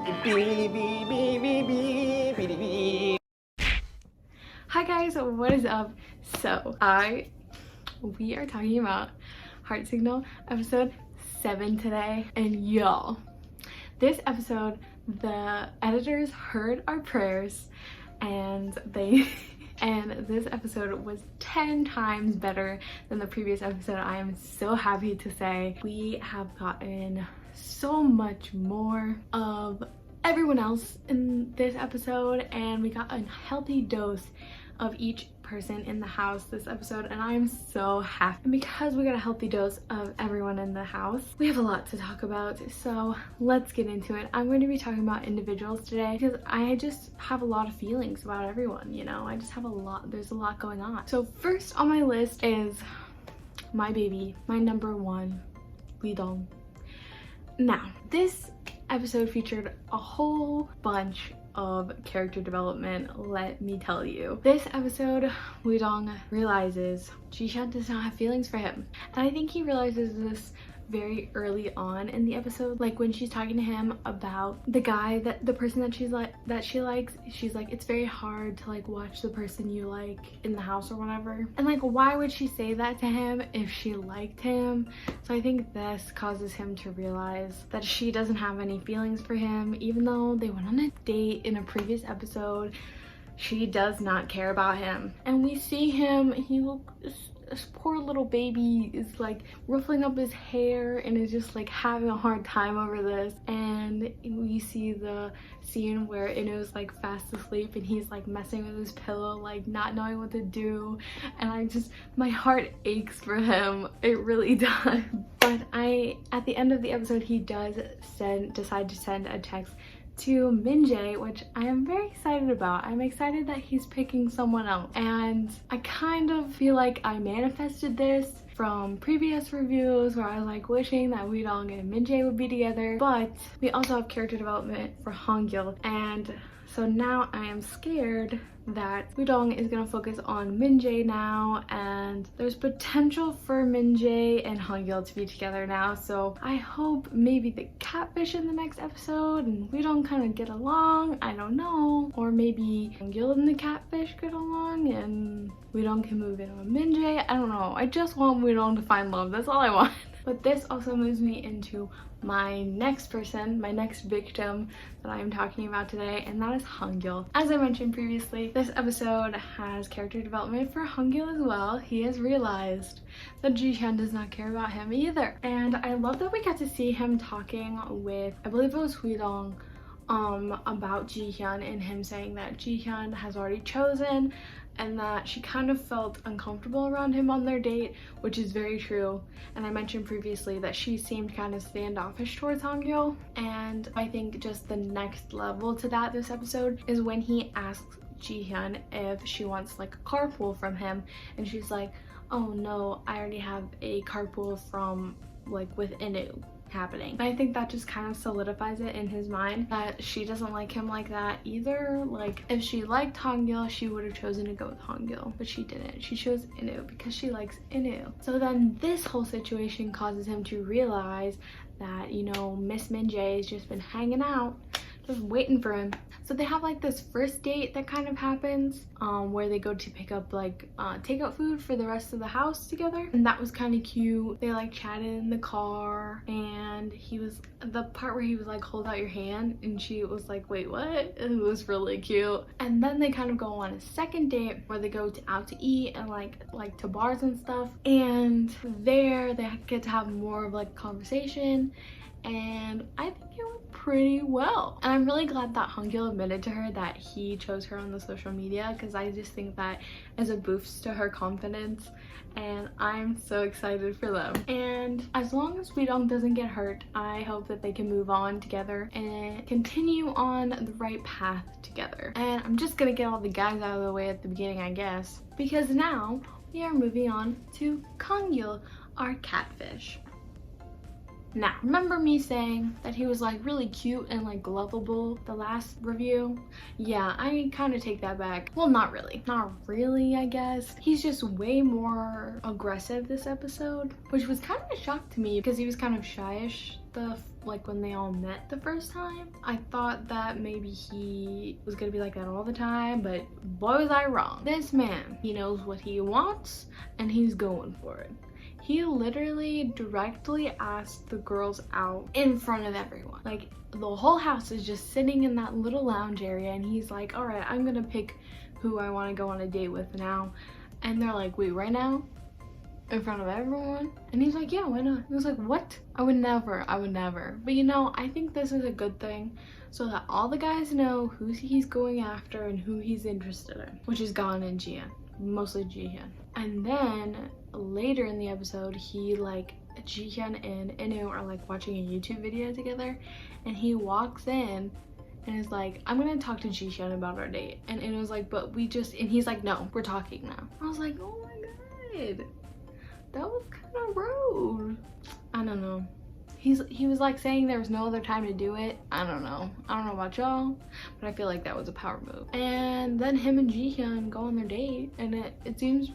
Hi guys, what is up? So we are talking about Heartsignal episode 7 today, and y'all, this episode the editors heard our prayers and this episode was 10 times better than the previous episode. I am so happy to say we have gotten so much more of everyone else in this episode, and we got a healthy dose of each person in the house this episode, and I am so happy. And because we got a healthy dose of everyone in the house, we have a lot to talk about, so let's get into it. I'm going to be talking about individuals today because I just have a lot of feelings about everyone, you know. I just have a lot, there's a lot going on. So first on my list is my baby, my number one, euidong. Now, this episode featured a whole bunch of character development, let me tell you. This episode, euidong realizes Jihyun does not have feelings for him. And I think he realizes this very early on in the episode, like when she's talking to him about the guy, the person that she likes. She's like, it's very hard to like watch the person you like in the house or whatever. And like, why would she say that to him if she liked him? So I think this causes him to realize that she doesn't have any feelings for him, even though they went on a date in a previous episode. She does not care about him, and we see him, this poor little baby is like ruffling up his hair and is just like having a hard time over this. And we see the scene where Inoue's like fast asleep and he's like messing with his pillow, like not knowing what to do, and my heart aches for him. It really does. But at the end of the episode, he does decide to send a text to Minjae, which I am very excited about. I'm excited that he's picking someone else, and I kind of feel like I manifested this from previous reviews where I was like wishing that euidong and Minjae would be together. But we also have character development for Hongil, and so now I am scared that euidong is gonna focus on Minjae now, and there's potential for Minjae and Hongil to be together now. So I hope maybe the catfish in the next episode and euidong kind of get along. I don't know. Or maybe Hongil and the catfish get along and euidong can move in on Minjae. I don't know. I just want euidong to find love. That's all I want. But this also moves me into my next person, my next victim that I am talking about today, and that is Hongil. As I mentioned previously, this episode has character development for Hongil as well. He has realized that Jihyun does not care about him either. And I love that we got to see him talking with, I believe it was euidong, about Jihyun, and him saying that Jihyun has already chosen and that she kind of felt uncomfortable around him on their date, which is very true. And I mentioned previously that she seemed kind of standoffish towards Hongil, and I think just the next level to that this episode is when he asks Jihyun if she wants like a carpool from him, and she's like, oh no, I already have a carpool from like with Inoue happening. And I think that just kind of solidifies it in his mind that she doesn't like him like that either. Like, if she liked Hongil, she would have chosen to go with Hongil, but she didn't. She chose Inoue because she likes Inoue. So then this whole situation causes him to realize that, you know, Miss Minjae has just been hanging out, just waiting for him. So they have like this first date that kind of happens where they go to pick up like takeout food for the rest of the house together, and that was kind of cute. They like chatted in the car, and the part where he was like, hold out your hand, and she was like, wait, what? It was really cute. And then they kind of go on a second date where they go out to eat and like to bars and stuff, and there they get to have more of like a conversation, and I think it went pretty well. And I'm really glad that Hongil admitted to her that he chose her on the social media, because I just think that is a boost to her confidence, and I'm so excited for them. And as long as euidong doesn't get hurt, I hope that they can move on together and continue on the right path together. And I'm just gonna get all the guys out of the way at the beginning, I guess, because now we are moving on to Hongil, our catfish. Now, remember me saying that he was like really cute and like lovable the last review? Yeah, I kind of take that back. Well, not really. Not really, I guess. He's just way more aggressive this episode, which was kind of a shock to me because he was kind of shyish like when they all met the first time. I thought that maybe he was gonna be like that all the time, but boy was I wrong. This man, he knows what he wants and he's going for it. He literally directly asked the girls out in front of everyone. Like, the whole house is just sitting in that little lounge area and he's like, all right, I'm gonna pick who I want to go on a date with now. And they're like, wait, right now? In front of everyone? And he's like, yeah, why not? I was like, what? I would never. But you know, I think this is a good thing so that all the guys know who he's going after and who he's interested in, which is Gon and Jihyun, mostly Jihyun. And then later in the episode, Jihyun and Inoue are like watching a YouTube video together, and he walks in and is like, I'm gonna talk to Jihyun about our date. And Inoue's like, but we just, and he's like, no, we're talking now. I was like, oh my god, that was kind of rude. I don't know. He was like saying there was no other time to do it. I don't know about y'all, but I feel like that was a power move. And then him and Jihyun go on their date, and it seems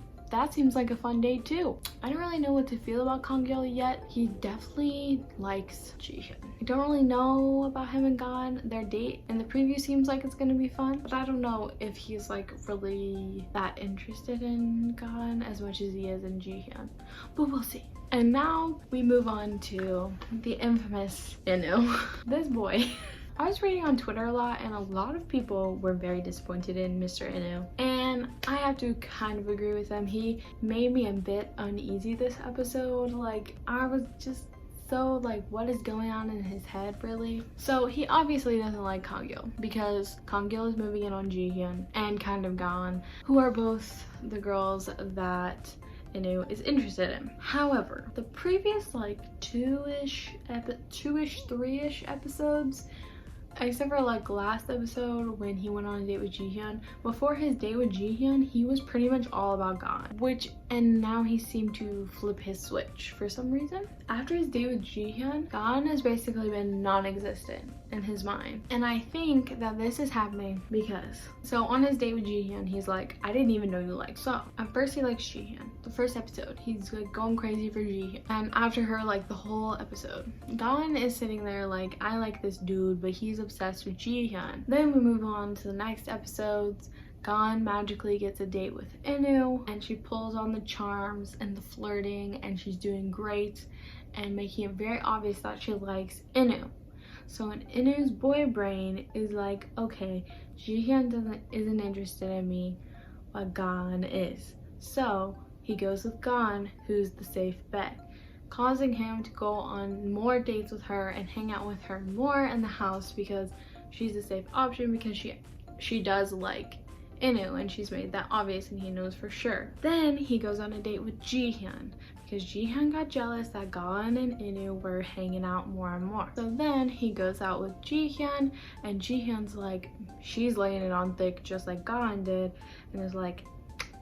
like a fun date too. I don't really know what to feel about Kang-gil yet. He definitely likes Jihyun. I don't really know about him and Gon. Their date in the preview seems like it's gonna be fun, but I don't know if he's like really that interested in Gon as much as he is in Jihyun, but we'll see. And now we move on to the infamous Inoue. This boy. I was reading on Twitter a lot, and a lot of people were very disappointed in Mr. Inoue, and I have to kind of agree with them. He made me a bit uneasy this episode. Like, I was just so like, what is going on in his head, really? So he obviously doesn't like Kang-gil because Kang-gil is moving in on Jihyun and kind of Gon, who are both the girls that Inoue is interested in. However, the previous like two-ish, three-ish episodes, except for like last episode when he went on a date with Jihyun, before his date with Jihyun, he was pretty much all about Gon, and now he seemed to flip his switch for some reason. After his date with Jihyun, Gon has basically been non-existent in his mind, and I think that this is happening because, so on his date with Jihyun, he's like, I didn't even know you liked so. At first he likes Jihyun. The first episode, he's like going crazy for Jihyun, and after her, like the whole episode, Gon is sitting there like, I like this dude, but he's obsessed with Jihyun. Then we move on to the next episodes. Gon magically gets a date with Inoue, and she pulls on the charms and the flirting, and she's doing great and making it very obvious that she likes Inoue. So in Inoue's boy brain is like, okay, Jihyun isn't interested in me, but Gon is. So he goes with Gon, who's the safe bet, causing him to go on more dates with her and hang out with her more in the house because she's a safe option, because she does like Inoue, and she's made that obvious and he knows for sure. Then he goes on a date with Jihyun because Jihyun got jealous that Gon and Inoue were hanging out more and more. So then he goes out with Jihyun, and Jihyun's like, she's laying it on thick just like Gon did, and is like,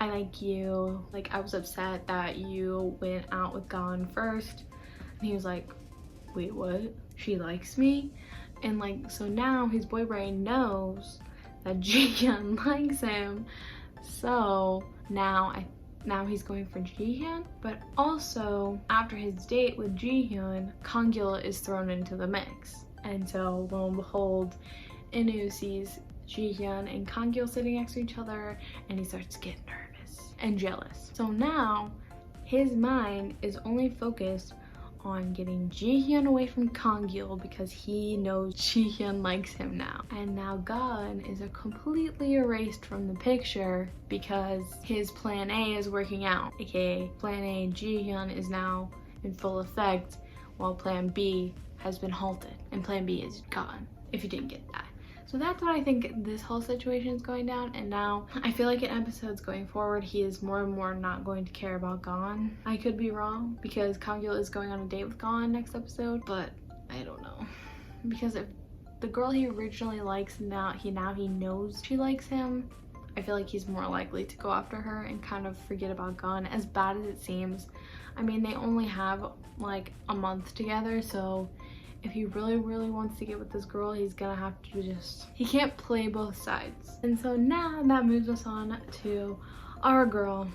I like you. Like, I was upset that you went out with Gon first. And he was like, wait, what? She likes me? And like, so now his boy brain knows that Jihyun likes him. So now he's going for Jihyun. But also, after his date with Jihyun, Kang-gil is thrown into the mix. And so, lo and behold, Inoue sees Jihyun and Kang-gil sitting next to each other, and he starts to get nervous and jealous. So now his mind is only focused on getting Jihyun away from Kang-gil because he knows Jihyun likes him now. And now Gon is completely erased from the picture because his plan A is working out, aka plan A Jihyun is now in full effect while plan B has been halted, and plan B is Gon, if you didn't get that. So that's what I think this whole situation is going down, and now I feel like in episodes going forward, he is more and more not going to care about Gon. I could be wrong, because Kang-gil is going on a date with Gon next episode, but I don't know. Because if the girl he originally likes, now he knows she likes him, I feel like he's more likely to go after her and kind of forget about Gon, as bad as it seems. I mean, they only have like a month together, so if he really wants to get with this girl, he's gonna have to he can't play both sides. And so now that moves us on to our girl,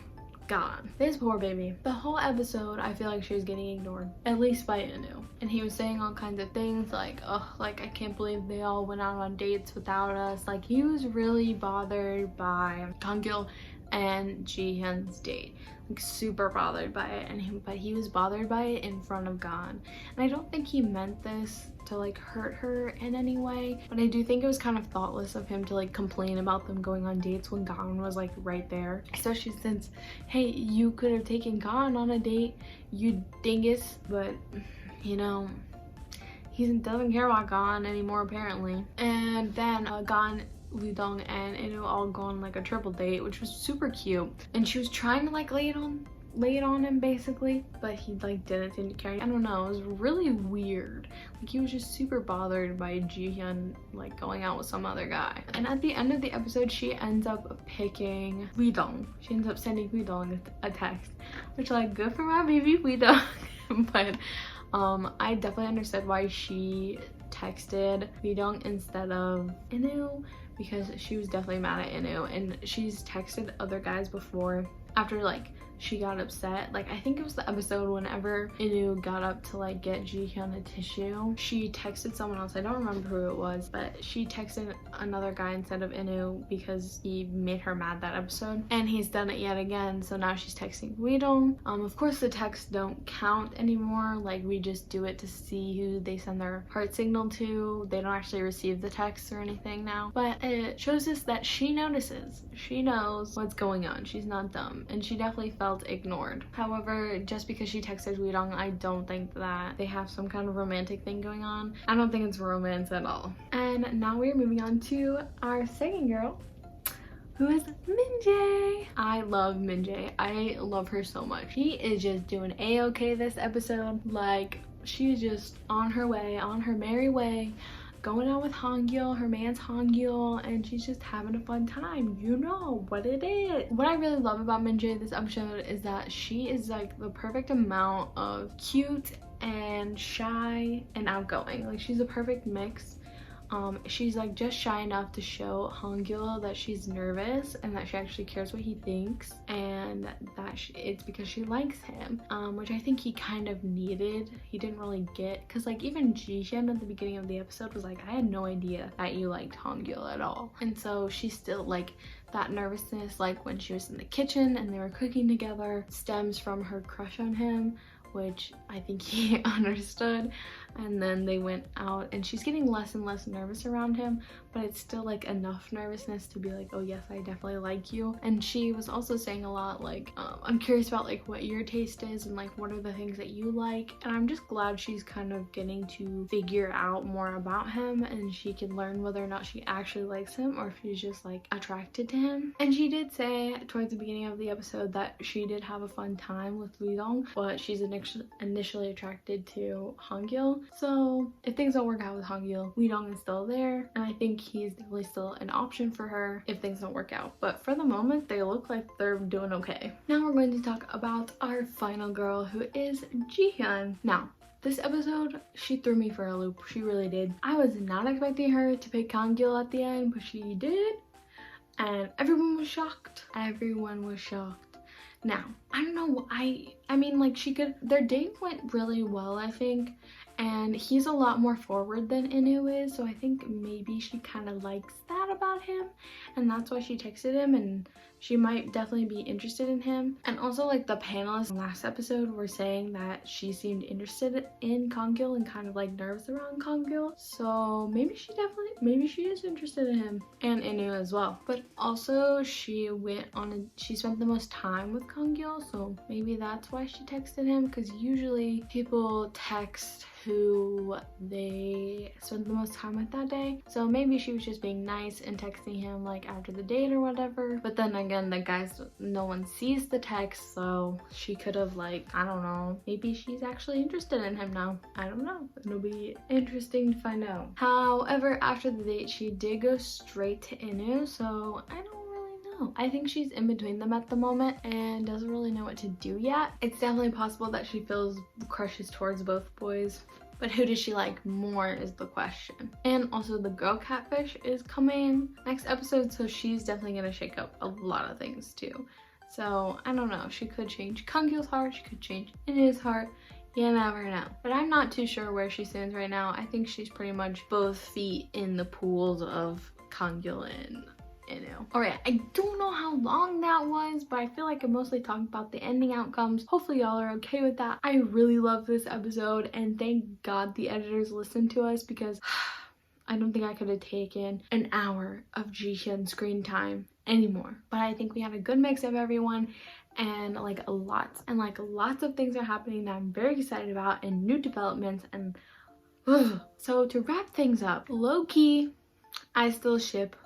Gan. This poor baby. The whole episode, I feel like she was getting ignored, at least by Inoue. And he was saying all kinds of things like, oh, like I can't believe they all went out on dates without us. Like he was really bothered by Kangil and Jihyun's date, like super bothered by it, but he was bothered by it in front of Gan. And I don't think he meant this to like hurt her in any way, but I do think it was kind of thoughtless of him to like complain about them going on dates when Gan was like right there, especially since, hey, you could have taken Gan on a date, you dingus. But you know, he doesn't care about Gan anymore apparently. And then Gan, euidong, and Inoue all go on like a triple date, which was super cute, and she was trying to like lay it on him basically, but he like didn't seem to care. I don't know, it was really weird. Like he was just super bothered by Jihyun like going out with some other guy. And at the end of the episode, she ends up picking euidong. She ends up sending euidong a text, which like good for my baby euidong. But I definitely understood why she texted euidong instead of Inoue, because she was definitely mad at Inoue, and she's texted other guys before after like she got upset. Like I think it was the episode whenever Inoue got up to like get Jihyun a tissue, she texted someone else. I don't remember who it was, but she texted another guy instead of Inoue because he made her mad that episode, and he's done it yet again. So now she's texting euidong. Of course the texts don't count anymore, like we just do it to see who they send their heart signal to. They don't actually receive the texts or anything now, but it shows us that she notices, she knows what's going on, she's not dumb, and she definitely felt ignored. However, just because she texted euidong, I don't think that they have some kind of romantic thing going on. I don't think it's romance at all. And now we're moving on to our second girl, who is Minjae. I love Minjae. I love her so much. She is just doing a-okay this episode. Like she's just on her way, on her merry way, going out with Hongil, her man's Hongil, and she's just having a fun time. You know what it is. What I really love about Minjae this episode is that she is like the perfect amount of cute and shy and outgoing. Like she's a perfect mix. She's like just shy enough to show Hongil that she's nervous and that she actually cares what he thinks, and that it's because she likes him, which I think he kind of needed. He didn't really get, because like even Jihyun at the beginning of the episode was like, I had no idea that you liked Hongil at all. And so she's still like, that nervousness, like when she was in the kitchen and they were cooking together, stems from her crush on him, which I think he understood. And then they went out and she's getting less and less nervous around him, but it's still like enough nervousness to be like, oh yes, I definitely like you. And she was also saying a lot like, I'm curious about like what your taste is and like what are the things that you like. And I'm just glad she's kind of getting to figure out more about him, and she can learn whether or not she actually likes him or if she's just like attracted to him. And she did say towards the beginning of the episode that she did have a fun time with euidong, but she's initially attracted to Hongil. So if things don't work out with Hongil, euidong is still there, and I think he's definitely still an option for her if things don't work out. But for the moment, they look like they're doing okay. Now we're going to talk about our final girl, who is Jihyun. Now, this episode, she threw me for a loop. She really did. I was not expecting her to pick Hongil at the end, but she did, and everyone was shocked. Everyone was shocked. Now, I don't know, I mean, like, their date went really well, I think, and he's a lot more forward than Inoue is, so I think maybe she kind of likes that about him, and that's why she texted him, and she might definitely be interested in him. And also, like, the panelists last episode were saying that she seemed interested in Kangil and kind of like nervous around Kangil, so maybe she is interested in him and Inoue as well. But also she spent the most time with Kangil, so maybe that's why she texted him, because usually people text who they spent the most time with that day. So maybe she was just being nice and texting him like after the date or whatever. But then again, the guys, no one sees the text, so she could have, like, I don't know, maybe she's actually interested in him now. I don't know. It'll be interesting to find out. However, after the date, she did go straight to Inoue, so I don't really know. I think she's in between them at the moment and doesn't really know what to do yet. It's definitely possible that she feels crushes towards both boys, but who does she like more is the question. And also the girl catfish is coming next episode, so she's definitely gonna shake up a lot of things too. So I don't know, she could change Kangil's heart, she could change Inoue's heart. You never know. But I'm not too sure where she stands right now. I think she's pretty much both feet in the pools of Kangil and Inoue. Alright, I don't know how long that was, but I feel like I mostly talked about the ending outcomes. Hopefully y'all are okay with that. I really love this episode, and thank God the editors listened to us, because I don't think I could have taken an hour of Jihyun screen time anymore. But I think we had a good mix of everyone, and lots of things are happening that I'm very excited about, and new developments, and so to wrap things up, low-key, I still ship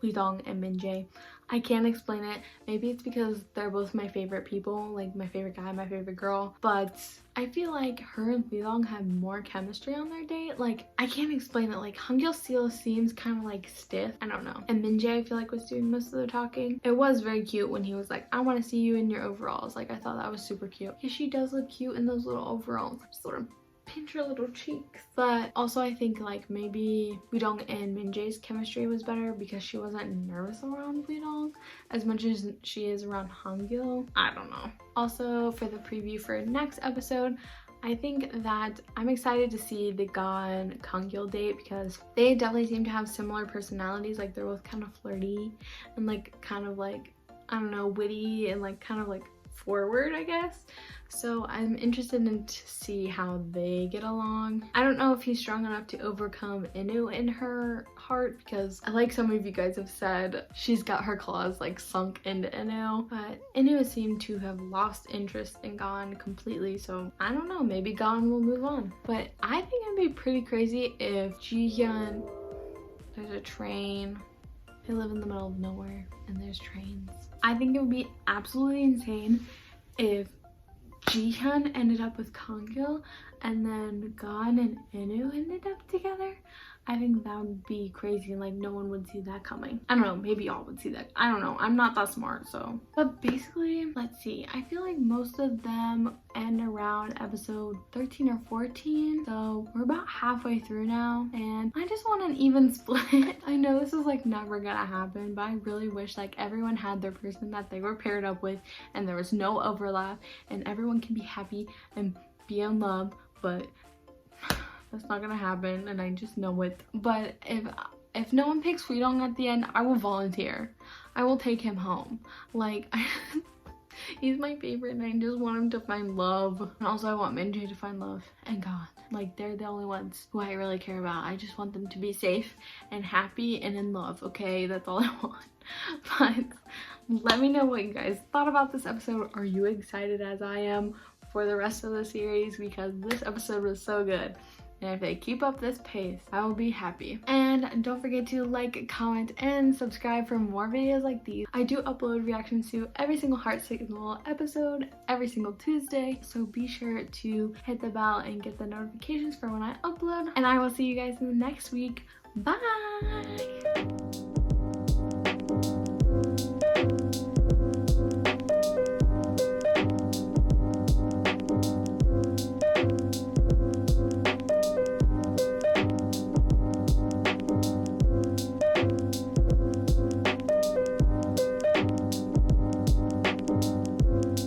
euidong and Minjae. I can't explain it. Maybe it's because they're both my favorite people, like my favorite guy, my favorite girl, but I feel like her and euidong have more chemistry on their date. Like, I can't explain it. Like, Hangil still seems kind of like stiff. I don't know. And Minjae, I feel like, was doing most of the talking. It was very cute when he was like, I want to see you in your overalls. Like, I thought that was super cute. Yeah, she does look cute in those little overalls. Sort of pinch her little cheeks. But also I think like maybe euidong and Minjae's chemistry was better because she wasn't nervous around euidong as much as she is around Hangil. I don't know. Also, for the preview for next episode, I think that I'm excited to see the Gon Kangil date, because they definitely seem to have similar personalities. Like, they're both kind of flirty and like kind of like, I don't know, witty and like kind of like forward, I guess. So I'm interested in to see how they get along. I don't know if he's strong enough to overcome Inoue in her heart, because like some of you guys have said, she's got her claws like sunk into Inoue, but Inoue seemed to have lost interest in Gon completely. So I don't know, maybe Gon will move on. But I think it'd be pretty crazy if Jihyun, there's a train, they live in the middle of nowhere and there's trains. I think it would be absolutely insane if Jihyun ended up with Kangil and then Gon and Inoue ended up together. I think that would be crazy, and like no one would see that coming. I don't know, maybe y'all would see that. I don't know, I'm not that smart, so. But basically, let's see, I feel like most of them end around episode 13 or 14, so we're about halfway through now, and I just want an even split. I know this is like never gonna happen, but I really wish like everyone had their person that they were paired up with and there was no overlap and everyone can be happy and be in love, but that's not gonna happen, and I just know it. But if no one picks euidong at the end, I will volunteer. I will take him home. Like, he's my favorite, and I just want him to find love. And also I want Minjae to find love, and God. Like, they're the only ones who I really care about. I just want them to be safe and happy and in love, okay? That's all I want. But let me know what you guys thought about this episode. Are you excited as I am for the rest of the series? Because this episode was so good. And if they keep up this pace, I will be happy. And don't forget to like, comment, and subscribe for more videos like these. I do upload reactions to every single Heartsignal episode every single Tuesday, so be sure to hit the bell and get the notifications for when I upload. And I will see you guys in the next week. Bye!